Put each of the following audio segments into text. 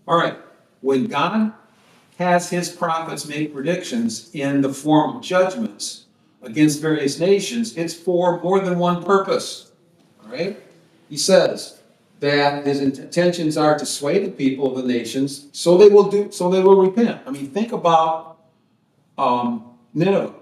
All right, when God has his prophets make predictions in the form of judgments against various nations, it's for more than one purpose. All right? He says that his intentions are to sway the people of the nations so they will repent. I mean, think about Nineveh.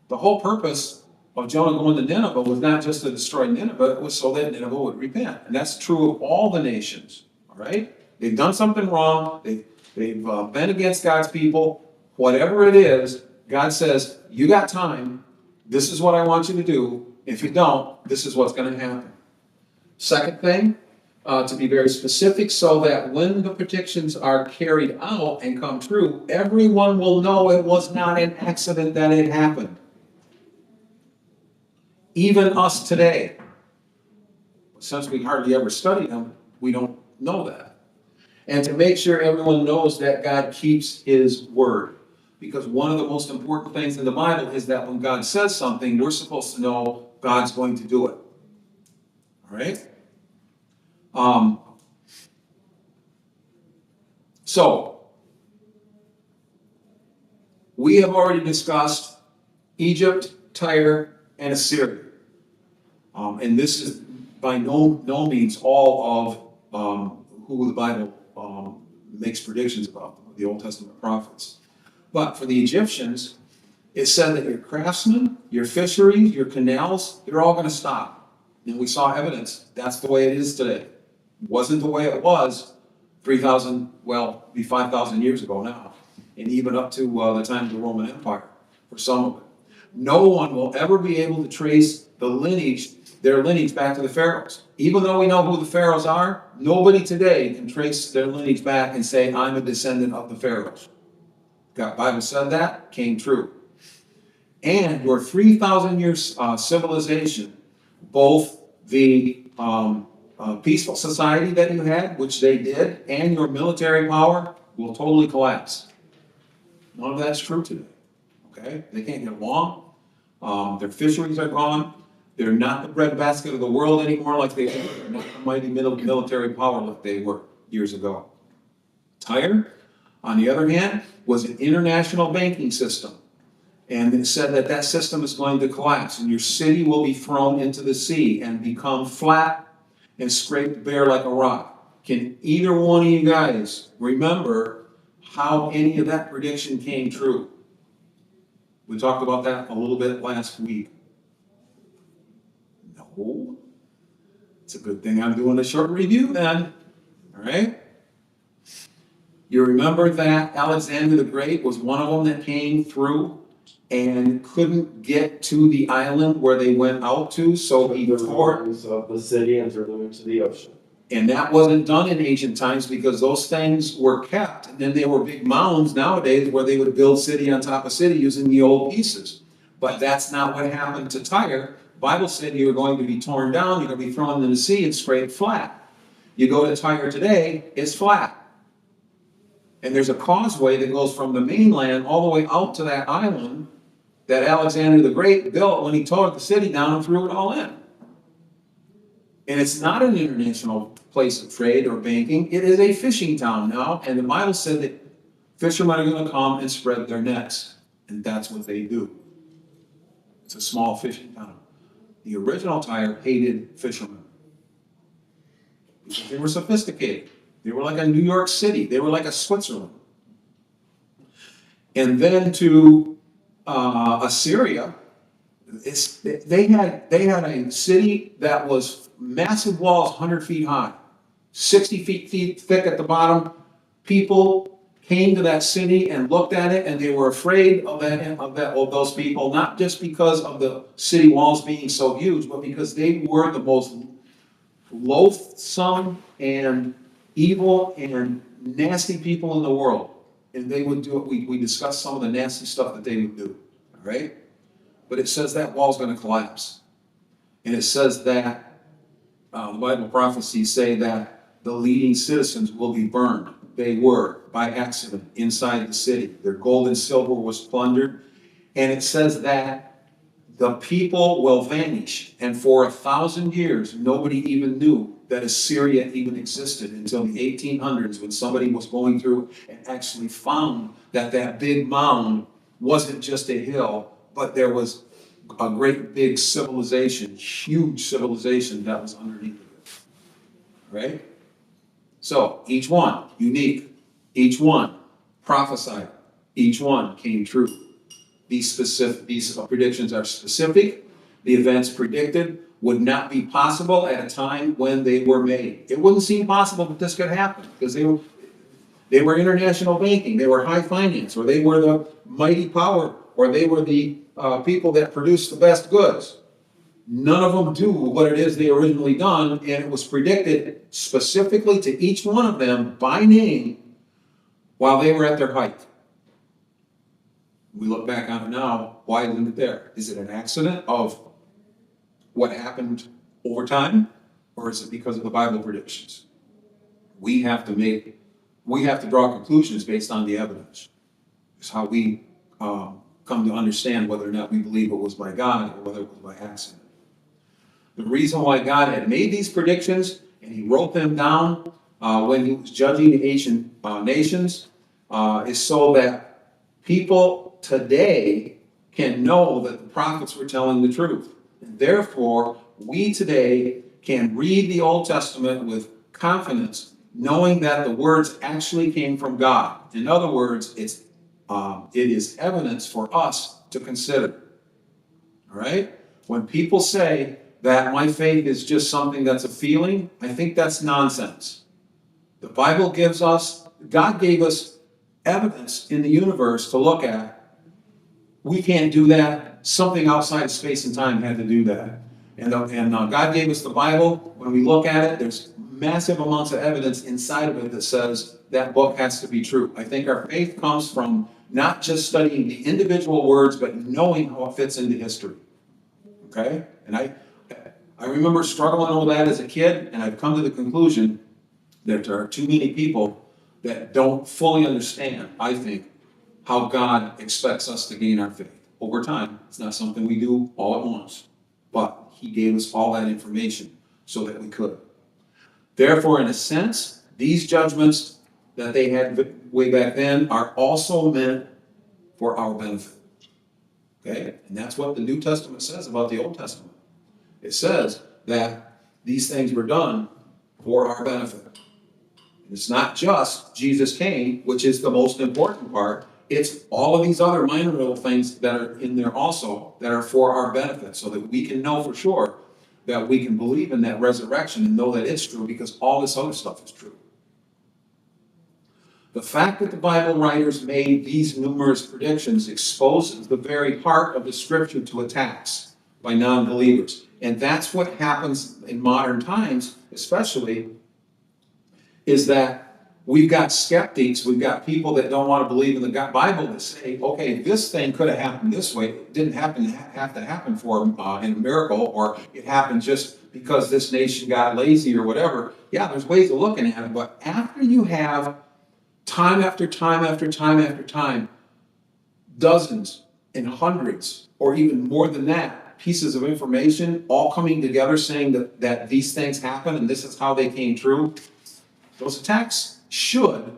The whole purpose of Jonah going to Nineveh was not just to destroy Nineveh, it was so that Nineveh would repent. And that's true of all the nations. All right? They've done something wrong. They've been against God's people. Whatever it is, God says, you got time. This is what I want you to do. If you don't, this is what's going to happen. Second thing, to be very specific, so that when the predictions are carried out and come true, everyone will know it was not an accident that it happened. Even us today. Since we hardly ever study them, we don't know that. And to make sure everyone knows that God keeps his word. Because one of the most important things in the Bible is that when God says something, we're supposed to know God's going to do it. All right? So, we have already discussed Egypt, Tyre, and Assyria. And this is by no means all of who the Bible makes predictions about, the Old Testament prophets. But for the Egyptians, it said that your craftsmen, your fisheries, your canals, they're all going to stop. And we saw evidence. That's the way it is today. It wasn't the way it was 3,000, well, 5,000 years ago now. And even up to the time of the Roman Empire, for some of it. No one will ever be able to trace their lineage back to the pharaohs. Even though we know who the pharaohs are, nobody today can trace their lineage back and say, I'm a descendant of the pharaohs. God, Bible said that, came true. And your 3,000 years civilization, both the peaceful society that you had, which they did, and your military power will totally collapse. None of that's true today. Okay? They can't get along. Their fisheries are gone. They're not the breadbasket of the world anymore like they were. They're not the mighty military power like they were years ago. Tyre, on the other hand, was an international banking system. And it said that that system is going to collapse and your city will be thrown into the sea and become flat and scraped bare like a rock. Can either one of you guys remember how any of that prediction came true? We talked about that a little bit last week. No. It's a good thing I'm doing a short review then. All right? You remember that Alexander the Great was one of them that came through and couldn't get to the island where they went out to, so he tore of the city and threw them into the ocean. And that wasn't done in ancient times because those things were kept. And then they were big mounds nowadays where they would build city on top of city using the old pieces. But that's not what happened to Tyre. The Bible said you were going to be torn down, you're going to be thrown into the sea and scraped flat. You go to Tyre today, it's flat. And there's a causeway that goes from the mainland all the way out to that island that Alexander the Great built when he tore the city down and threw it all in. And it's not an international place of trade or banking. It is a fishing town now. And the Bible said that fishermen are going to come and spread their nets. And that's what they do. It's a small fishing town. The original Tyre hated fishermen because they were sophisticated. They were like a New York City. They were like a Switzerland. And then to Assyria, they had a city that was massive walls, 100 feet high, 60 feet thick at the bottom. People came to that city and looked at it, and they were afraid of those people, not just because of the city walls being so huge, but because they were the most loathsome and evil and nasty people in the world. And they would do it. We discussed some of the nasty stuff that they would do. All right? But it says that wall's going to collapse. And it says that the Bible prophecies say that the leading citizens will be burned. They were, by accident, inside the city. Their gold and silver was plundered. And it says that the people will vanish. And for 1,000 years, nobody even knew that Assyria even existed until the 1800s, when somebody was going through and actually found that that big mound wasn't just a hill, but there was a great big civilization, huge civilization that was underneath of it. Right? So each one unique, each one prophesied, each one came true. These predictions are specific. The events predicted would not be possible at a time when they were made. It wouldn't seem possible that this could happen because they were international banking, they were high finance, or they were the mighty power, or they were the people that produced the best goods. None of them do what it is they originally done, and it was predicted specifically to each one of them by name while they were at their height. We look back on it now, why isn't it there? Is it an accident of what happened over time, or is it because of the Bible predictions? We have to draw conclusions based on the evidence. It's how we come to understand whether or not we believe it was by God or whether it was by accident. The reason why God had made these predictions and he wrote them down when he was judging the Asian nations is so that people today can know that the prophets were telling the truth. And therefore, we today can read the Old Testament with confidence, knowing that the words actually came from God. In other words, it is evidence for us to consider. All right? When people say that my faith is just something that's a feeling, I think that's nonsense. The Bible gives us, God gave us evidence in the universe to look at. We can't do that. Something outside of space and time had to do that. And God gave us the Bible. When we look at it, there's massive amounts of evidence inside of it that says that book has to be true. I think our faith comes from not just studying the individual words, but knowing how it fits into history. Okay? And I remember struggling with that as a kid, and I've come to the conclusion that there are too many people that don't fully understand, I think, how God expects us to gain our faith. Over time, it's not something we do all at once, but he gave us all that information so that we could. Therefore, in a sense, these judgments that they had way back then are also meant for our benefit. Okay? And that's what the New Testament says about the Old Testament. It says that these things were done for our benefit. And it's not just Jesus came, which is the most important part. It's all of these other minor little things that are in there also that are for our benefit, so that we can know for sure that we can believe in that resurrection and know that it's true, because all this other stuff is true. The fact that the Bible writers made these numerous predictions exposes the very heart of the scripture to attacks by non-believers. And that's what happens in modern times, especially, is that we've got skeptics, we've got people that don't want to believe in the Bible that say, okay, this thing could have happened this way. It didn't have to happen for in a miracle, or it happened just because this nation got lazy or whatever. Yeah, there's ways of looking at it, but after you have time after time after time after time, dozens and hundreds, or even more than that, pieces of information all coming together saying that these things happen and this is how they came true, those attacks should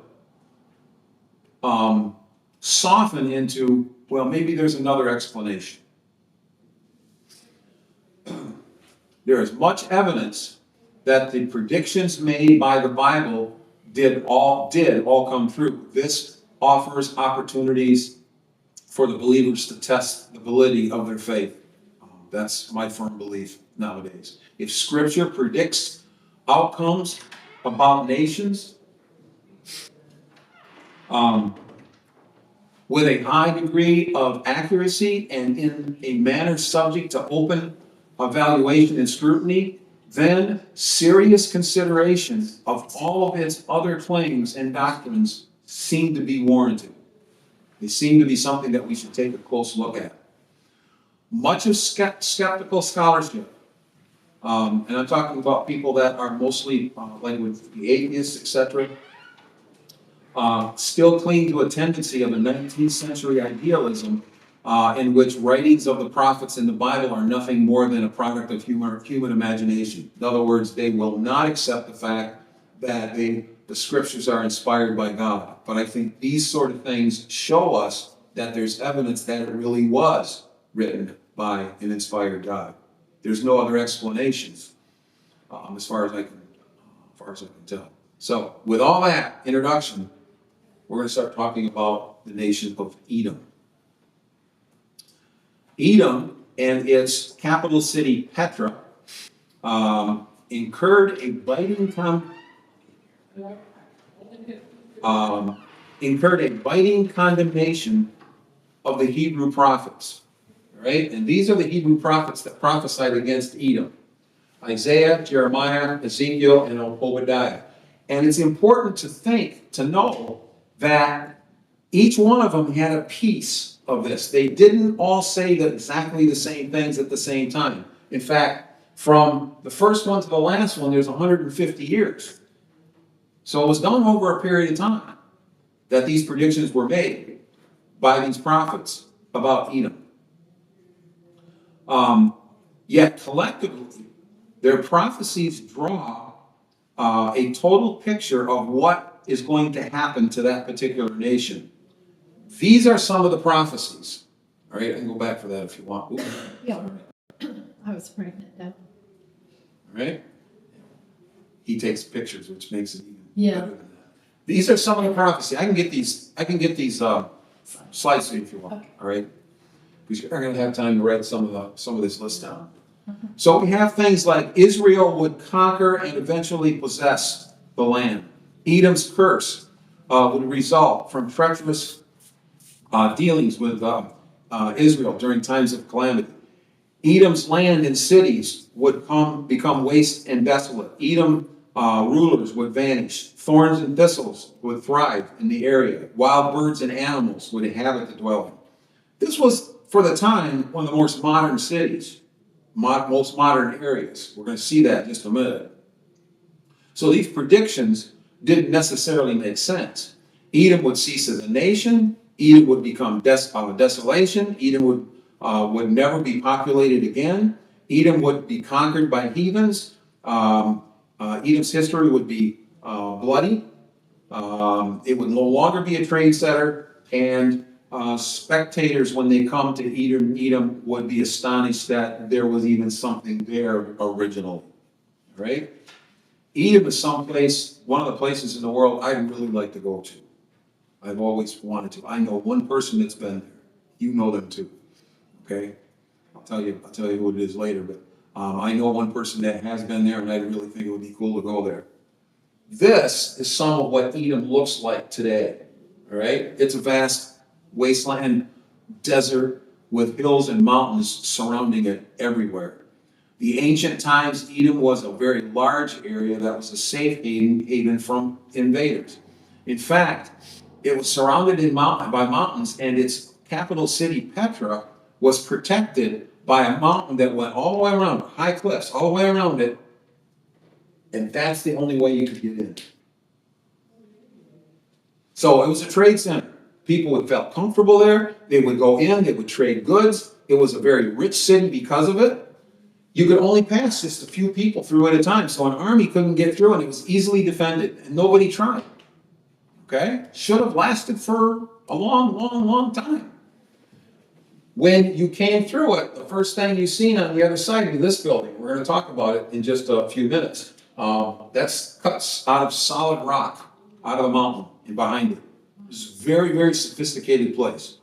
soften into, well, maybe there's another explanation. There is much evidence that the predictions made by the Bible did all come true. This offers opportunities for the believers to test the validity of their faith. That's my firm belief nowadays. If Scripture predicts outcomes about nations with a high degree of accuracy and in a manner subject to open evaluation and scrutiny, then serious consideration of all of its other claims and doctrines seem to be warranted. They seem to be something that we should take a close look at. Much of skeptical scholarship, and I'm talking about people that are mostly like with the atheists, etc., still cling to a tendency of a 19th century idealism in which writings of the prophets in the Bible are nothing more than a product of human imagination. In other words, they will not accept the fact that the scriptures are inspired by God. But I think these sort of things show us that there's evidence that it really was written by an inspired God. There's no other explanations, as far as I can tell. So, with all that introduction, we're going to start talking about the nation of Edom. Edom and its capital city Petra incurred a biting condemnation of the Hebrew prophets. All right, and these are the Hebrew prophets that prophesied against Edom: Isaiah, Jeremiah, Ezekiel, and Obadiah. And it's important to know that each one of them had a piece of this. They didn't all say exactly the same things at the same time. In fact, from the first one to the last one, there's 150 years. So it was done over a period of time that these predictions were made by these prophets about Edom. Yet collectively, their prophecies draw a total picture of what is going to happen to that particular nation. These are some of the prophecies. All right, I can go back for that if you want. Ooh, Yeah. I was pregnant. all right. He takes pictures, which makes it even Yeah. better than that. These are some of the prophecies. I can get these slides to you if you want. Okay. All right, because you're not going to have time to write some of this list down. So we have things like Israel would conquer and eventually possess the land. Edom's curse would result from treacherous dealings with Israel during times of calamity. Edom's land and cities would become waste and desolate. Edom rulers would vanish. Thorns and thistles would thrive in the area. Wild birds and animals would inhabit the dwelling. This was, for the time, one of the most modern cities, most modern areas. We're going to see that in just a minute. So these predictions didn't necessarily make sense. Edom would cease as a nation. Edom would become desolation. Edom would never be populated again. Edom would be conquered by heathens. Edom's history would be bloody. It would no longer be a trade center, and spectators, when they come to Edom, would be astonished that there was even something there originally. Right? Edom is one of the places in the world I'd really like to go to. I've always wanted to. I know one person that's been there. You know them too. Okay? I'll tell you who it is later, but I know one person that has been there, and I really think it would be cool to go there. This is some of what Edom looks like today. All right? It's a vast wasteland desert with hills and mountains surrounding it everywhere. The ancient times, Edom was a very large area that was a safe haven from invaders. In fact, it was surrounded by mountains, and its capital city, Petra, was protected by a mountain that went all the way around, high cliffs, all the way around it, and that's the only way you could get in. So it was a trade center. People would feel comfortable there. They would go in, they would trade goods. It was a very rich city because of it. You could only pass just a few people through at a time, so an army couldn't get through, and it was easily defended, and nobody tried. Okay? Should have lasted for a long, long, long time. When you came through it, the first thing you seen on the other side of this building, we're going to talk about it in just a few minutes, that's cut out of solid rock, out of the mountain and behind it. It's a very, very sophisticated place.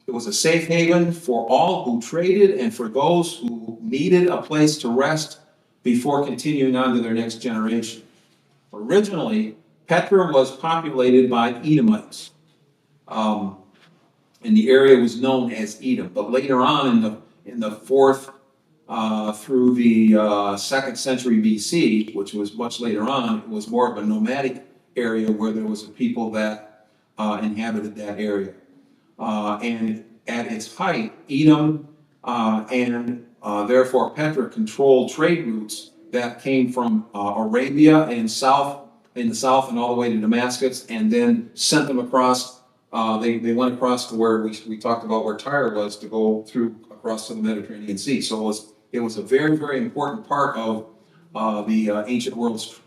It was a safe haven for all who traded and for those who needed a place to rest before continuing on to their next generation. Originally, Petra was populated by Edomites, and the area was known as Edom. But later on, in the 4th through the 2nd century BC, which was much later on, it was more of a nomadic area where there was a people that inhabited that area. And at its height, Edom and therefore Petra controlled trade routes that came from Arabia and south in the south and all the way to Damascus, and then sent them across. They went across to where we talked about where Tyre was, to go through across to the Mediterranean Sea. So it was a very, very important part of the ancient world's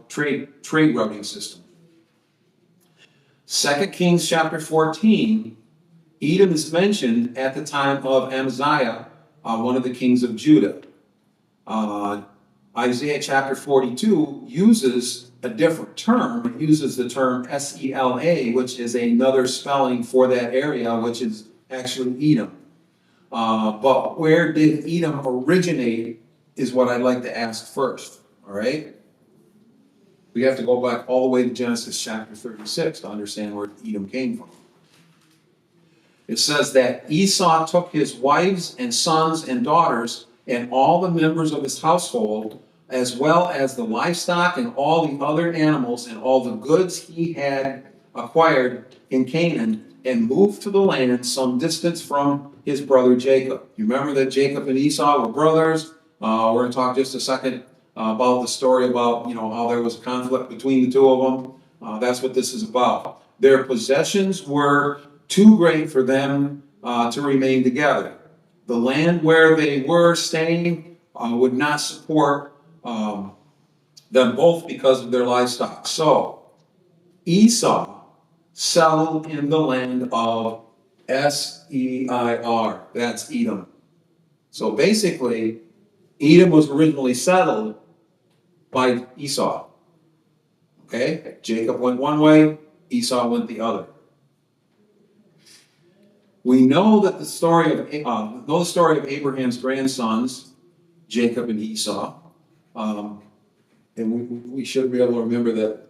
trade routing system. 2 Kings chapter 14, Edom is mentioned at the time of Amaziah, one of the kings of Judah. Isaiah chapter 42 uses a different term. It uses the term Sela, which is another spelling for that area, which is actually Edom. But where did Edom originate is what I'd like to ask first, all right? We have to go back all the way to Genesis chapter 36 to understand where Edom came from. It says that Esau took his wives and sons and daughters and all the members of his household, as well as the livestock and all the other animals and all the goods he had acquired in Canaan, and moved to the land some distance from his brother Jacob. You remember that Jacob and Esau were brothers. We're going to talk just a second about the story about, how there was a conflict between the two of them. That's what this is about. Their possessions were too great for them to remain together. The land where they were staying would not support them both because of their livestock. So Esau settled in the land of Seir. That's Edom. So basically, Edom was originally settled by Esau. Okay? Jacob went one way, Esau went the other. We know that the story of Abraham's grandsons, Jacob and Esau, and we should be able to remember that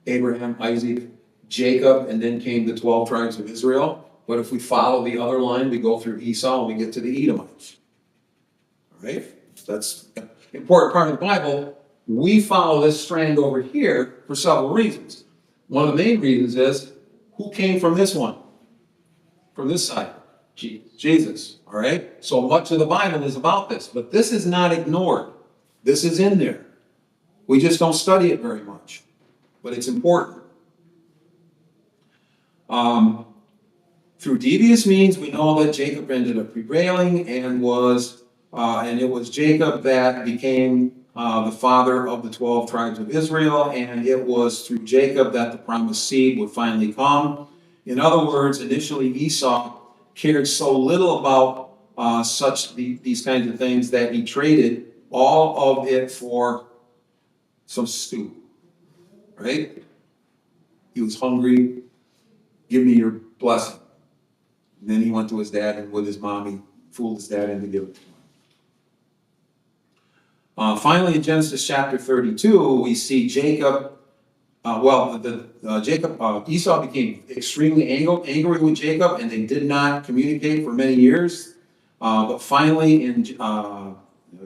Abraham, Isaac, Jacob, and then came the 12 tribes of Israel. But if we follow the other line, we go through Esau and we get to the Edomites. All right? That's an important part of the Bible. We follow this strand over here for several reasons. One of the main reasons is, who came from this one? From this side? Jesus. All right? So much of the Bible is about this, but this is not ignored. This is in there. We just don't study it very much, but it's important. Through devious means, we know that Jacob ended up prevailing, and it was Jacob that became the father of the 12 tribes of Israel, and it was through Jacob that the promised seed would finally come. In other words, initially Esau cared so little about these kinds of things that he traded all of it for some stew, right? He was hungry. Give me your blessing. And then he went to his dad, and with his mom, he fooled his dad into giving it to him. Finally, in Genesis chapter 32, we see Jacob. Esau became extremely angry with Jacob, and they did not communicate for many years. But finally, in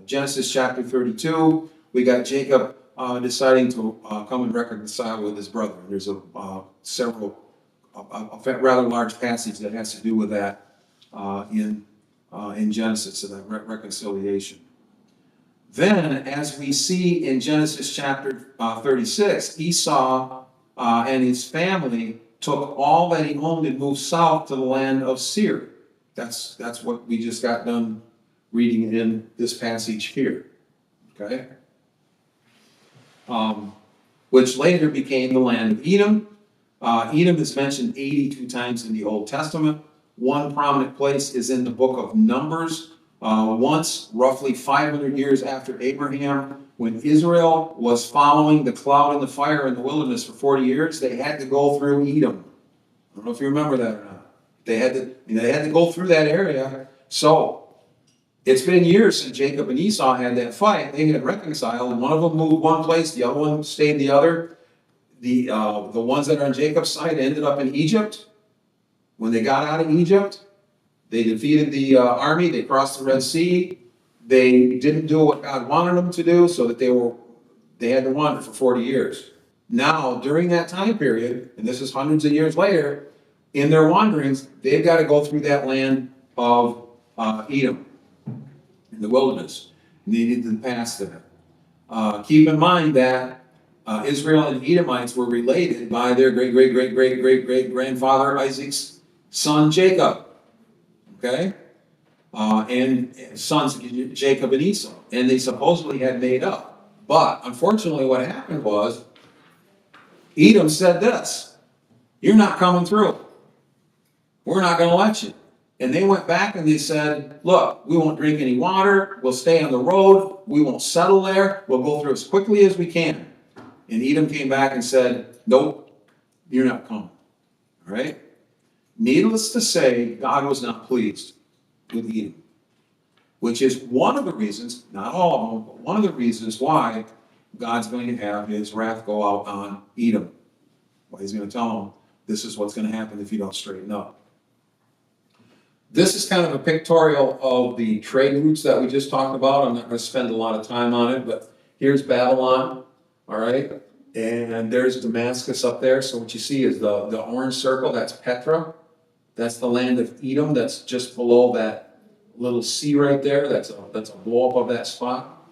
Genesis chapter 32, we got Jacob deciding to come and reconcile with his brother. There's a rather large passage that has to do with that in Genesis, so that reconciliation. Then, as we see in Genesis chapter 36, Esau and his family took all that he owned and moved south to the land of Seir. That's what we just got done reading in this passage here. Okay? Which later became the land of Edom. Edom is mentioned 82 times in the Old Testament. One prominent place is in the book of Numbers. Once, roughly 500 years after Abraham, when Israel was following the cloud and the fire in the wilderness for 40 years, they had to go through Edom. I don't know if you remember that or not. They had to go through that area. So it's been years since Jacob and Esau had that fight. They had reconciled. One of them moved one place, the other one stayed the other. The ones that are on Jacob's side ended up in Egypt. When they got out of Egypt, they defeated the army. They crossed the Red Sea. They didn't do what God wanted them to do, so that they had to wander for 40 years. Now, during that time period, and this is hundreds of years later, in their wanderings, they've got to go through that land of Edom in the wilderness. And they need to pass there. Keep in mind that Israel and Edomites were related by their great grandfather Isaac's son Jacob. Okay? And sons Jacob and Esau. And they supposedly had made up. But unfortunately, what happened was Edom said this: "You're not coming through. We're not going to let you." And they went back and they said, "Look, we won't drink any water. We'll stay on the road. We won't settle there. We'll go through as quickly as we can." And Edom came back and said, "Nope, you're not coming." All right? Needless to say, God was not pleased with Edom, which is one of the reasons, not all of them, but one of the reasons why God's going to have his wrath go out on Edom. Why he's going to tell them, this is what's going to happen if you don't straighten up. This is kind of a pictorial of the trade routes that we just talked about. I'm not going to spend a lot of time on it, but here's Babylon, all right? And there's Damascus up there. So what you see is the orange circle, that's Petra. That's the land of Edom. That's just below that little sea right there. That's a blow up of that spot.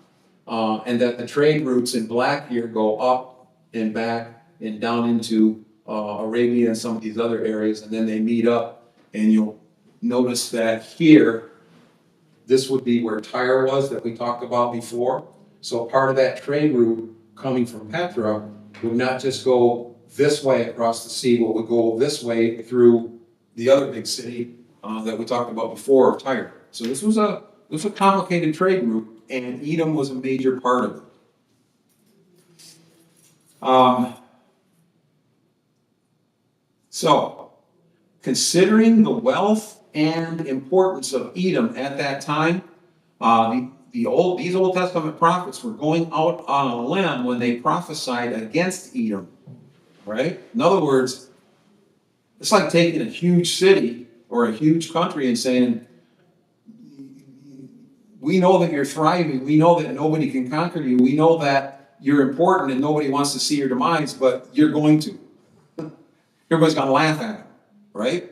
And that the trade routes in black here go up and back and down into Arabia and some of these other areas. And then they meet up, and you'll notice that here, this would be where Tyre was that we talked about before. So part of that trade route coming from Petra would not just go this way across the sea, but would go this way through the other big city that we talked about before, Tyre. So this was a complicated trade route, and Edom was a major part of it. So, considering the wealth and importance of Edom at that time, these Old Testament prophets were going out on a limb when they prophesied against Edom, right? In other words, it's like taking a huge city or a huge country and saying, we know that you're thriving, we know that nobody can conquer you, we know that you're important and nobody wants to see your demise, but you're going to. Everybody's going to laugh at it, right?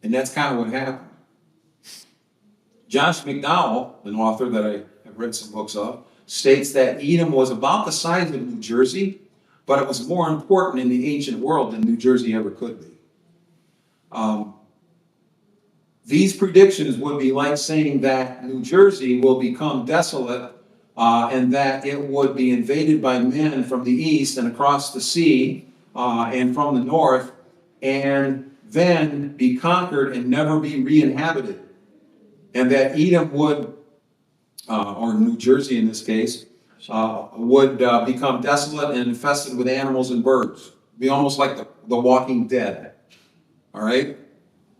And that's kind of what happened. Josh McDowell, an author that I have read some books of, states that Edom was about the size of New Jersey, but it was more important in the ancient world than New Jersey ever could be. These predictions would be like saying that New Jersey will become desolate and that it would be invaded by men from the east and across the sea and from the north, and then be conquered and never be re-inhabited. And that Edom would, or New Jersey in this case, would become desolate and infested with animals and birds. Be almost like the Walking Dead. All right?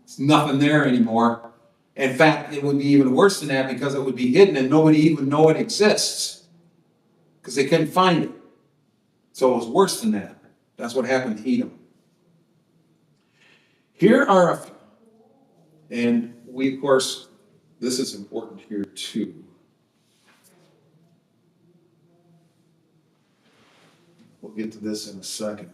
There's nothing there anymore. In fact, it would be even worse than that because it would be hidden and nobody even know it exists because they couldn't find it. So it was worse than that. That's what happened to Edom. Here are a few, and we, of course, this is important here too. We'll get to this in a second.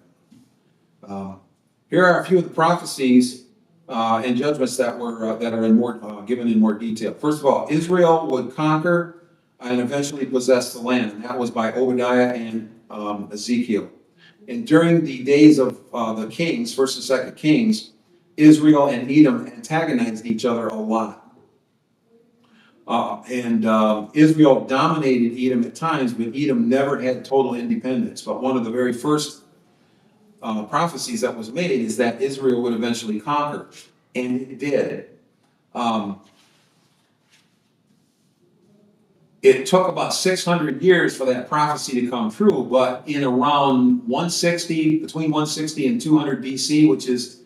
Here are a few of the prophecies and judgments that are in more given in more detail. First of all, Israel would conquer and eventually possess the land. And that was by Obadiah and Ezekiel. And during the days of the kings, First and Second Kings, Israel and Edom antagonized each other a lot. Israel dominated Edom at times, but Edom never had total independence. But one of the very first prophecies that was made is that Israel would eventually conquer, and it did. It took about 600 years for that prophecy to come true, but in around 160, between 160 and 200 BC, which is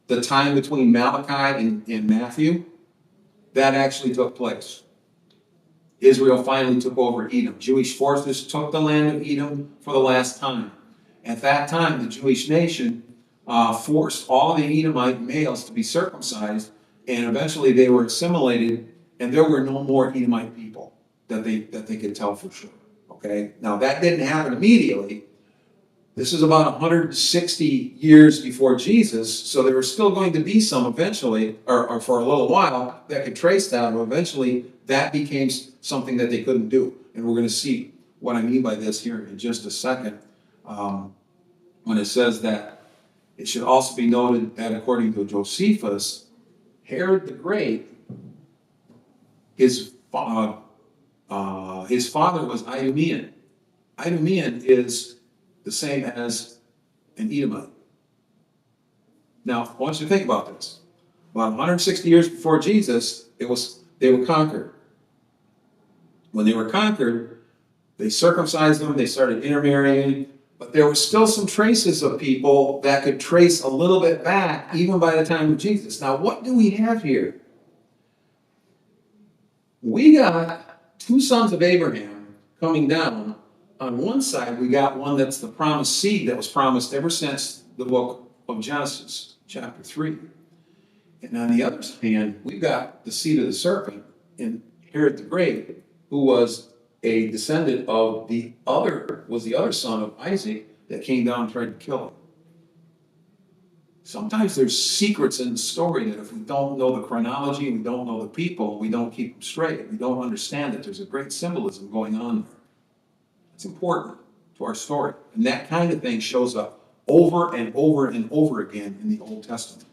the time between Malachi and Matthew, that actually took place. Israel finally took over Edom. Jewish forces took the land of Edom for the last time. At that time, the Jewish nation forced all of the Edomite males to be circumcised, and eventually they were assimilated, and there were no more Edomite people that they could tell for sure. Okay? Now, that didn't happen immediately. This is about 160 years before Jesus, so there were still going to be some eventually, or for a little while, that could trace that, but eventually that became something that they couldn't do. And we're going to see what I mean by this here in just a second. when it says that it should also be noted that according to Josephus, Herod the Great, his father was Idumean. Idumean is the same as an Edomite. Now, I want you to think about this. About 160 years before Jesus, they were conquered. When they were conquered, they circumcised them, they started intermarrying, but there were still some traces of people that could trace a little bit back, even by the time of Jesus. Now, what do we have here? We got two sons of Abraham coming down. On one side, we got one that's the promised seed that was promised ever since the book of Genesis, chapter 3. And on the other hand, we've got the seed of the serpent in Herod the Great, who was a descendant of the other son of Isaac that came down and tried to kill him. Sometimes there's secrets in the story that if we don't know the chronology, we don't know the people, we don't keep them straight, we don't understand that there's a great symbolism going on there. It's important to our story. And that kind of thing shows up over and over and over again in the Old Testament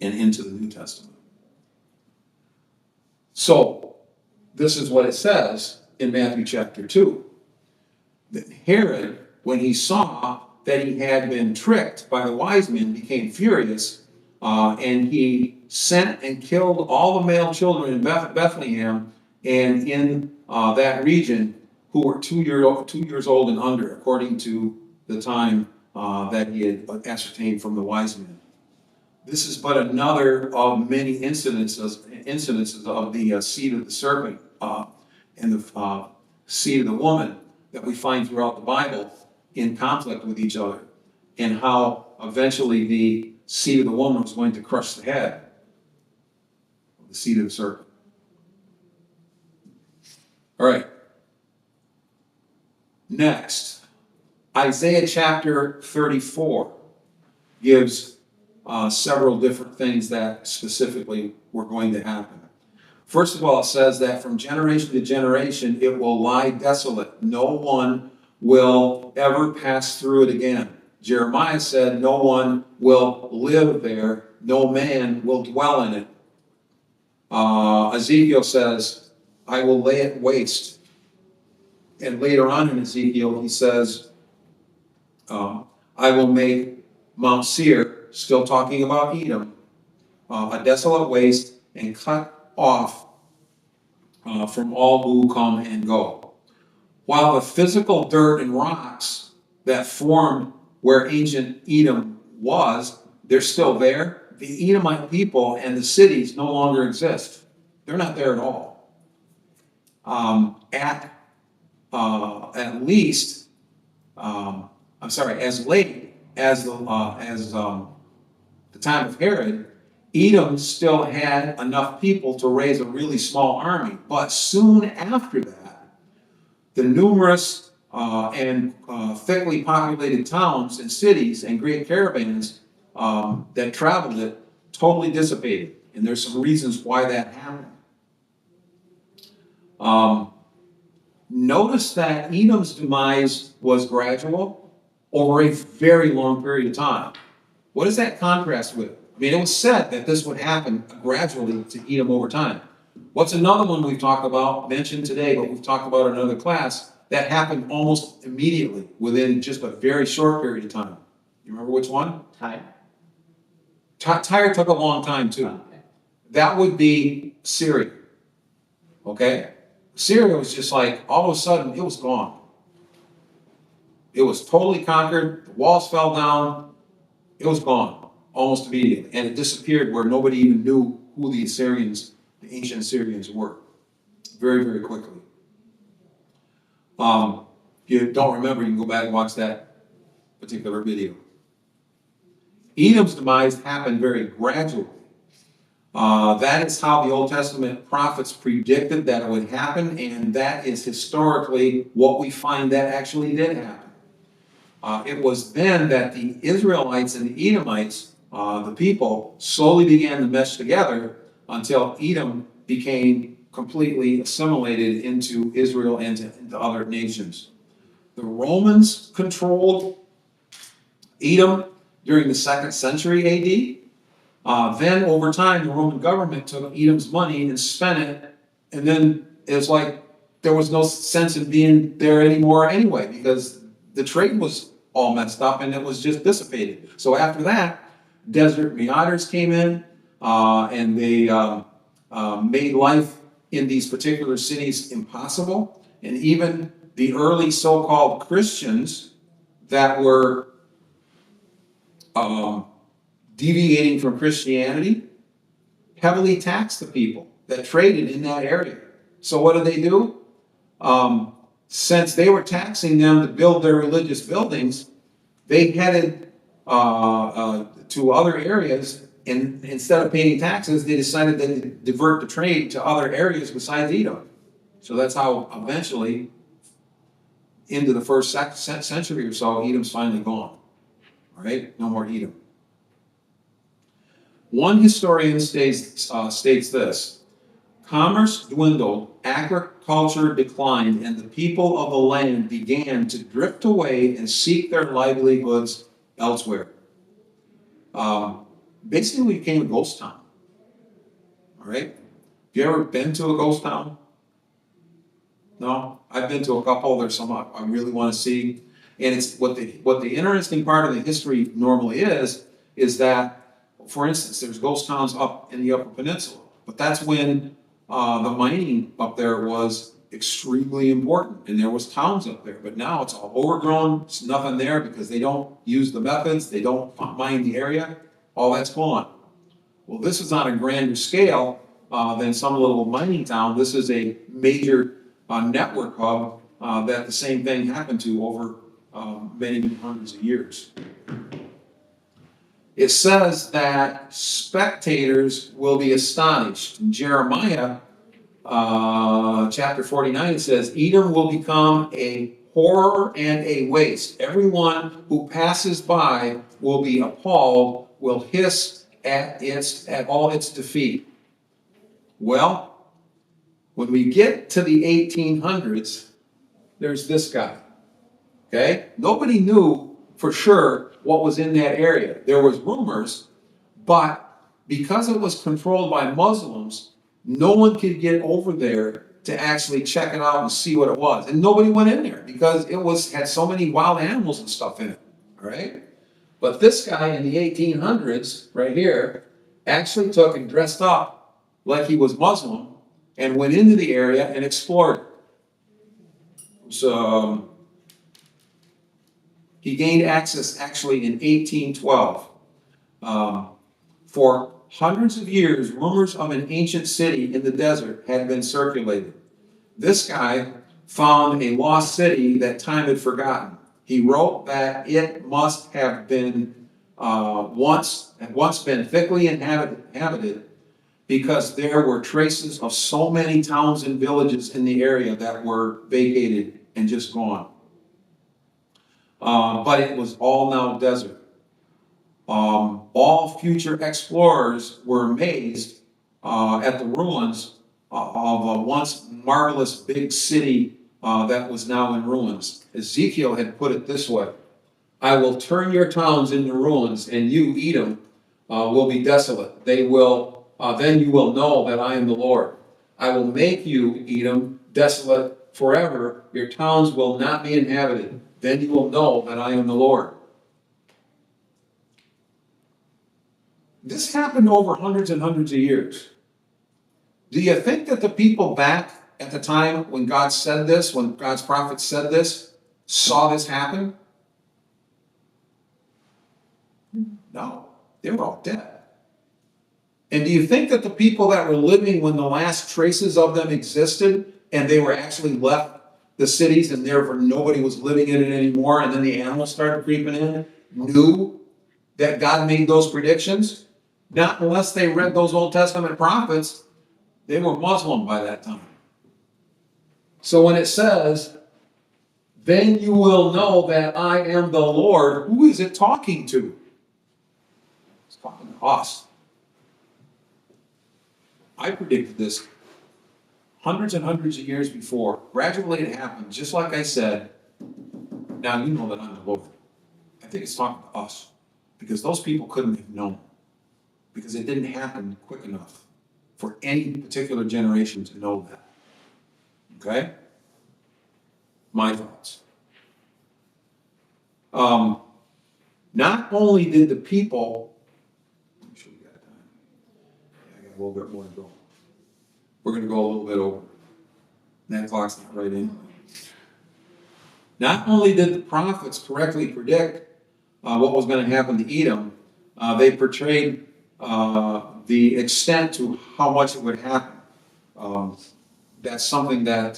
and into the New Testament. So, this is what it says in Matthew chapter 2. That Herod, when he saw that he had been tricked by the wise men, became furious, and he sent and killed all the male children in Bethlehem and in that region who were 2 years old and under, according to the time that he had ascertained from the wise men. This is but another of many incidences of the seed of the serpent and the seed of the woman that we find throughout the Bible in conflict with each other, and how eventually the seed of the woman was going to crush the head of the seed of the serpent. All right. Next, Isaiah chapter 34 gives several different things that specifically were going to happen. First of all, it says that from generation to generation it will lie desolate. No one will ever pass through it again. Jeremiah said no one will live there. No man will dwell in it. Ezekiel says, I will lay it waste. And later on in Ezekiel, he says, I will make Mount Seir, still talking about Edom, a desolate waste and cut off from all who come and go. While the physical dirt and rocks that formed where ancient Edom was, they're still there. The Edomite people and the cities no longer exist. They're not there at all. As late as the time of Herod, Edom still had enough people to raise a really small army. But soon after that, the numerous and thickly populated towns and cities and great caravans that traveled it totally dissipated. And there's some reasons why that happened. Notice that Edom's demise was gradual over a very long period of time. What does that contrast with? I mean, it was said that this would happen gradually to Edom over time. What's another one we've talked about, mentioned today, but we've talked about in another class, that happened almost immediately within just a very short period of time? You remember which one? Tyre. Tyre took a long time too. Okay. That would be Syria. Okay? Syria was just like, all of a sudden, it was gone. It was totally conquered. The walls fell down. It was gone almost immediately. And it disappeared where nobody even knew who the ancient Assyrians were. Very, very quickly. If you don't remember, you can go back and watch that particular video. Edom's demise happened very gradually. That is how the Old Testament prophets predicted that it would happen, and that is historically what we find that actually did happen. It was then that the Israelites and the Edomites, the people, slowly began to mesh together until Edom became completely assimilated into Israel and into other nations. The Romans controlled Edom during the 2nd century AD. Then over time, the Roman government took Edom's money and spent it, and then it was like there was no sense in being there anymore anyway, because the trade was all messed up and it was just dissipated. So after that, desert marauders came in, and they made life in these particular cities impossible. And even the early so-called Christians that were deviating from Christianity heavily taxed the people that traded in that area. So what did they do? Since they were taxing them to build their religious buildings, they headed to other areas, and instead of paying taxes, they decided to divert the trade to other areas besides Edom. So that's how eventually, into the first century or so, Edom's finally gone. All right, no more Edom. One historian states this: commerce dwindled, agriculture declined, and the people of the land began to drift away and seek their livelihoods elsewhere. Basically, it became a ghost town. All right? Have you ever been to a ghost town? No? I've been to a couple. There's some I really want to see. And it's what the interesting part of the history normally is that, for instance, there's ghost towns up in the Upper Peninsula. But that's when the mining up there was extremely important, and there was towns up there. But now it's all overgrown. There's nothing there because they don't use the methods. They don't mine the area. All that's gone. Well, this is on a grander scale than some little mining town. This is a major network hub that the same thing happened to over many hundreds of years. It says that spectators will be astonished. In Jeremiah chapter 49, it says, Edom will become a horror and a waste. Everyone who passes by will be appalled, will hiss at all its defeat. Well, when we get to the 1800s, there's this guy. Okay? Nobody knew for sure what was in that area. There was rumors, but because it was controlled by Muslims, no one could get over there to actually check it out and see what it was. And nobody went in there because it had so many wild animals and stuff in it. All right? But this guy in the 1800s, right here, actually took and dressed up like he was Muslim and went into the area and explored it. So he gained access actually in 1812. For hundreds of years, rumors of an ancient city in the desert had been circulated. This guy found a lost city that time had forgotten. He wrote that it must have been once been thickly inhabited because there were traces of so many towns and villages in the area that were vacated and just gone. But it was all now desert. All future explorers were amazed at the ruins of a once marvelous big city that was now in ruins. Ezekiel had put it this way: I will turn your towns into ruins, and you, Edom, will be desolate. Then you will know that I am the Lord. I will make you, Edom, desolate forever. Your towns will not be inhabited. Then you will know that I am the Lord. This happened over hundreds and hundreds of years. Do you think that the people back at the time when God said this, when God's prophet said this, saw this happen? No, they were all dead. And do you think that the people that were living when the last traces of them existed and they were actually left the cities and therefore nobody was living in it anymore, and then the animals started creeping in, knew that God made those predictions? Not unless they read those Old Testament prophets. They were Muslim by that time. So when it says, then you will know that I am the Lord, who is it talking to? It's talking to us. I predicted this hundreds and hundreds of years before. Gradually it happened, just like I said. Now, you know that I'm the Lord. I think it's talking to us, because those people couldn't have known, because it didn't happen quick enough for any particular generation to know that. Okay? My thoughts. Not only did the people, I'm sure we got time. Yeah, I got a little bit more to go. We're going to go a little bit over. That clock's not right in. Not only did the prophets correctly predict what was going to happen to Edom, they portrayed the extent to how much it would happen. That's something that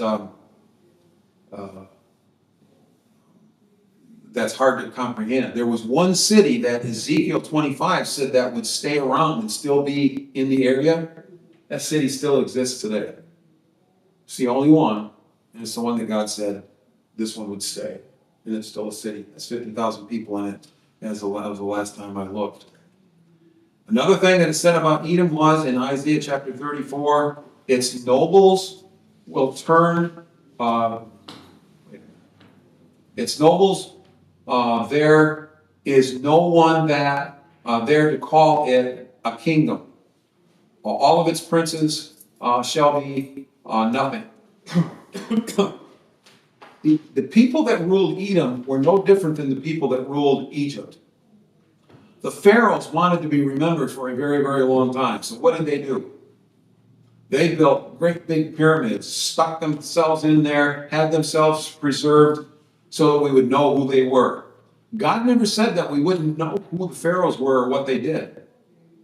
that's hard to comprehend. There was one city that Ezekiel 25 said that would stay around and still be in the area. That city still exists today. It's the only one, and it's the one that God said this one would stay. And it's still a city. There's 50,000 people in it, as the last time I looked. Another thing that it said about Edom was in Isaiah chapter 34, its nobles will turn, its nobles, there is no one that there to call it a kingdom. All of its princes shall be nothing. The people that ruled Edom were no different than the people that ruled Egypt. The pharaohs wanted to be remembered for a very, very long time. So what did they do? They built great big pyramids, stuck themselves in there, had themselves preserved so that we would know who they were. God never said that we wouldn't know who the pharaohs were or what they did.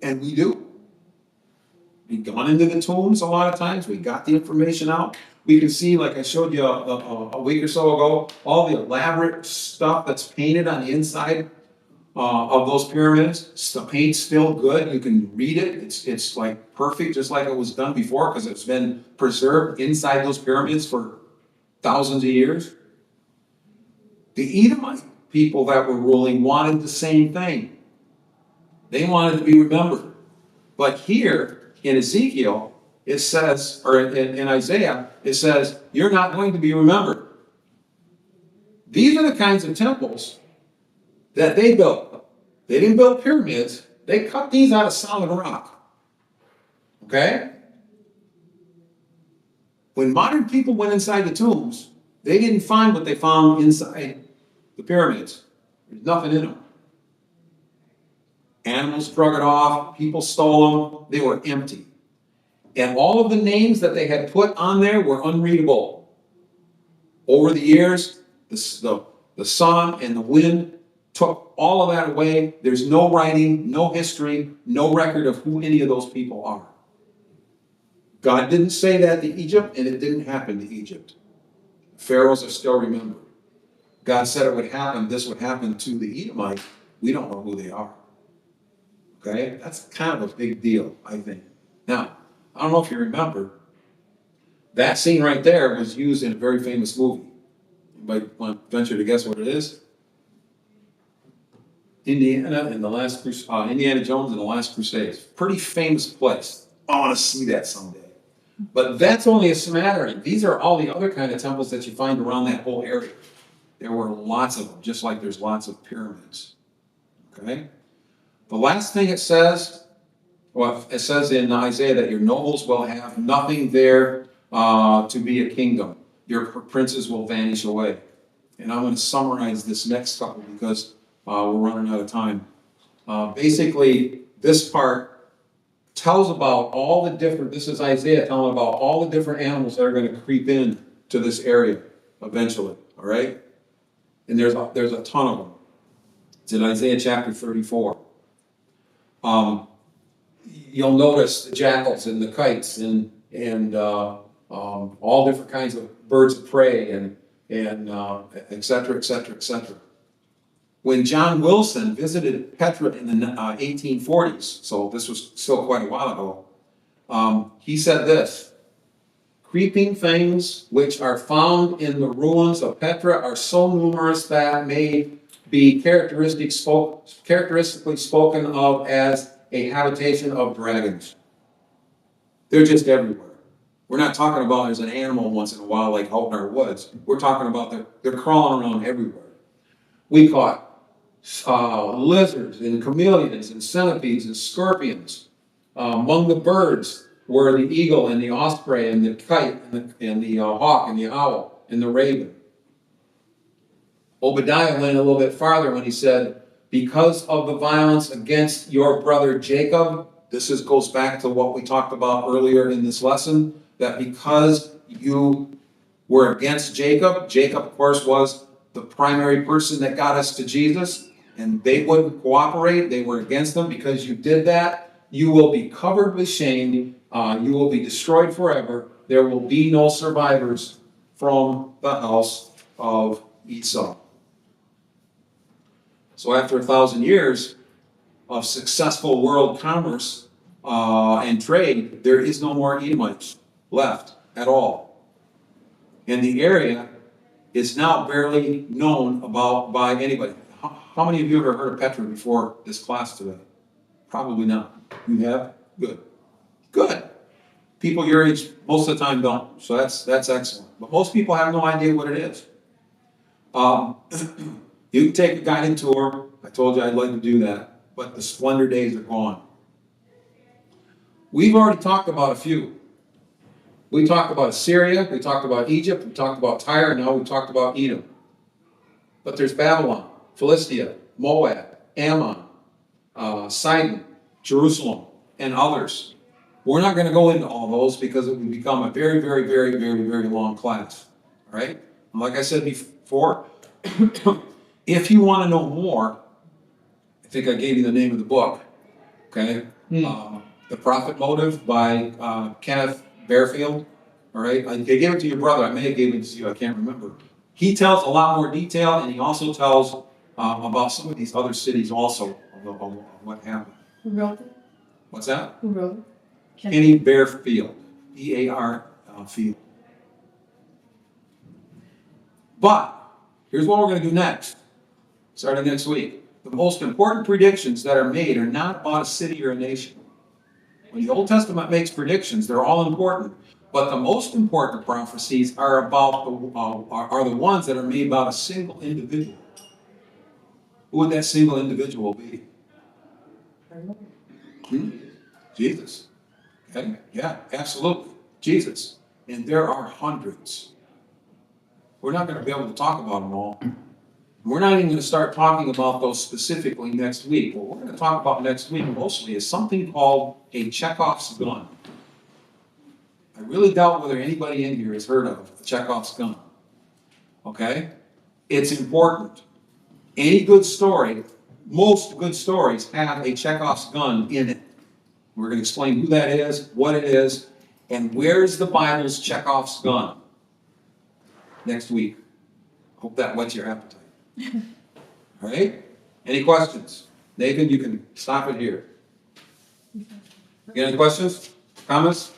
And we do. We've gone into the tombs a lot of times. We got the information out. We can see, like I showed you a week or so ago, all the elaborate stuff that's painted on the inside of those pyramids. The paint's still good. You can read it. It's like perfect, just like it was done before, because it's been preserved inside those pyramids for thousands of years. The Edomite people that were ruling wanted the same thing. They wanted to be remembered. But here in Ezekiel, it says, or in Isaiah, it says, you're not going to be remembered. These are the kinds of temples that they built. They didn't build pyramids. They cut these out of solid rock. Okay? When modern people went inside the tombs, they didn't find what they found inside the pyramids. There's nothing in them. Animals drug it off. People stole them. They were empty. And all of the names that they had put on there were unreadable. Over the years, the sun and the wind took all of that away. There's no writing, no history, no record of who any of those people are. God didn't say that to Egypt, and it didn't happen to Egypt. Pharaohs are still remembered. God said it would happen, this would happen to the Edomites. We don't know who they are. Okay? That's kind of a big deal, I think. Now, I don't know if you remember, that scene right there was used in a very famous movie. Anybody want to venture to guess what it is? Indiana Jones and the Last Crusade. Pretty famous place. I want to see that someday. But that's only a smattering. These are all the other kind of temples that you find around that whole area. There were lots of them, just like there's lots of pyramids. Okay? The last thing it says, well, it says in Isaiah that your nobles will have nothing there to be a kingdom. Your princes will vanish away. And I'm going to summarize this next couple because we're running out of time. Basically, this part tells about all the different, this is Isaiah telling about all the different animals that are going to creep in to this area eventually, all right? And there's a ton of them. It's in Isaiah chapter 34. You'll notice the jackals and the kites and all different kinds of birds of prey and et cetera, et cetera, et cetera. When John Wilson visited Petra in the 1840s, so this was still quite a while ago, he said this: creeping things which are found in the ruins of Petra are so numerous that may be characteristically spoken of as a habitation of dragons. They're just everywhere. We're not talking about there's an animal once in a while like out in our woods. We're talking about they're crawling around everywhere. We caught lizards and chameleons and centipedes and scorpions. Among the birds were the eagle and the osprey and the kite and the hawk and the owl and the raven. Obadiah went a little bit farther when he said, because of the violence against your brother Jacob, goes back to what we talked about earlier in this lesson, that because you were against Jacob, Jacob, of course, was the primary person that got us to Jesus, and they wouldn't cooperate, they were against them. Because you did that, you will be covered with shame, you will be destroyed forever, there will be no survivors from the house of Esau. So after 1,000 years of successful world commerce and trade, there is no more Edomites left at all. And the area is now barely known about by anybody. How many of you have ever heard of Petra before this class today? Probably not. You have? Good. Good. People your age most of the time don't, so that's excellent. But most people have no idea what it is. You can take a guided tour. I told you I'd like to do that, but the splendor days are gone. We've already talked about a few. We talked about Assyria, we talked about Egypt, we talked about Tyre, and now we talked about Edom. But there's Babylon, Philistia, Moab, Ammon, Sidon, Jerusalem, and others. We're not going to go into all those because it would become a very, very, very, very, very long class. All right? And like I said before, if you want to know more, I think I gave you the name of the book, okay? The Prophet Motive by Kenneth Bearfield, all right? I gave it to your brother. I may have given it to you. I can't remember. He tells a lot more detail, and he also tells about some of these other cities also of what happened. Who wrote it? What's that? Who wrote it? Kenny Bearfield, B-A-R Field. But here's what we're going to do next, starting next week. The most important predictions that are made are not about a city or a nation. When the Old Testament makes predictions, they're all important. But the most important prophecies are about are the ones that are made about a single individual. Who would that single individual be? Jesus. Okay? Yeah, absolutely. Jesus. And there are hundreds. We're not going to be able to talk about them all. We're not even going to start talking about those specifically next week. What we're going to talk about next week mostly is something called a Chekhov's gun. I really doubt whether anybody in here has heard of the Chekhov's gun. Okay? It's important. Any good story, most good stories have a Chekhov's gun in it. We're going to explain who that is, what it is, and where's the Bible's Chekhov's gun next week. Hope that whets your appetite. All right? Any questions? Nathan, you can stop it here. You got any questions? Comments?